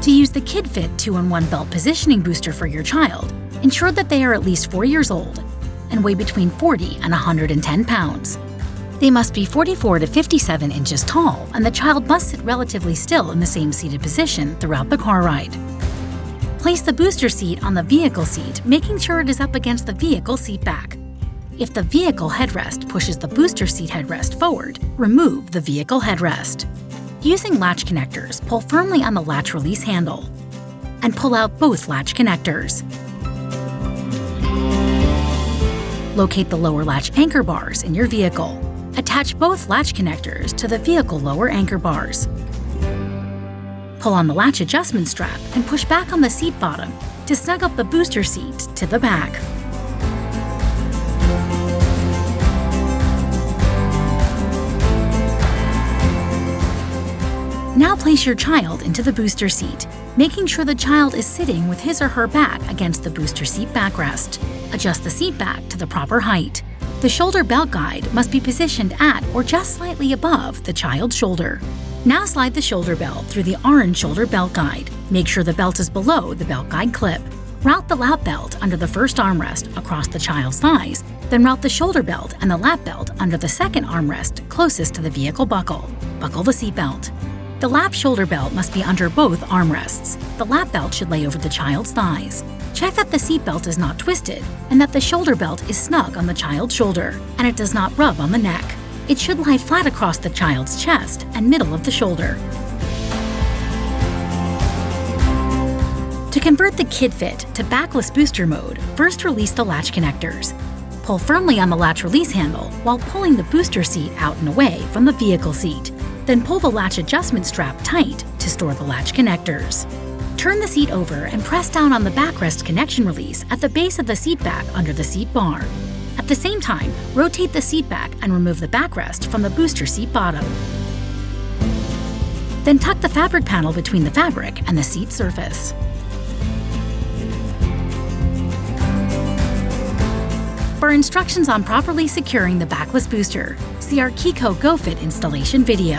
To use the KidFit 2-in-1 belt positioning booster for your child, ensure that they are at least 4 years old and weigh between 40 and 110 pounds. They must be 44 to 57 inches tall, and the child must sit relatively still in the same seated position throughout the car ride. Place the booster seat on the vehicle seat, making sure it is up against the vehicle seat back. If the vehicle headrest pushes the booster seat headrest forward, remove the vehicle headrest. Using latch connectors, pull firmly on the latch release handle and pull out both latch connectors. Locate the lower latch anchor bars in your vehicle. Attach both latch connectors to the vehicle lower anchor bars. Pull on the latch adjustment strap and push back on the seat bottom to snug up the booster seat to the back. Now place your child into the booster seat, making sure the child is sitting with his or her back against the booster seat backrest. Adjust the seat back to the proper height. The shoulder belt guide must be positioned at or just slightly above the child's shoulder. Now slide the shoulder belt through the orange shoulder belt guide. Make sure the belt is below the belt guide clip. Route the lap belt under the first armrest across the child's thighs, then route the shoulder belt and the lap belt under the second armrest closest to the vehicle buckle. Buckle the seat belt. The lap shoulder belt must be under both armrests. The lap belt should lay over the child's thighs. Check that the seat belt is not twisted and that the shoulder belt is snug on the child's shoulder and it does not rub on the neck. It should lie flat across the child's chest and middle of the shoulder. To convert the KidFit to backless booster mode, first release the latch connectors. Pull firmly on the latch release handle while pulling the booster seat out and away from the vehicle seat. Then pull the latch adjustment strap tight to store the latch connectors. Turn the seat over and press down on the backrest connection release at the base of the seat back under the seat bar. At the same time, rotate the seat back and remove the backrest from the booster seat bottom. Then tuck the fabric panel between the fabric and the seat surface. For instructions on properly securing the backless booster, see our Chicco GoFit installation video.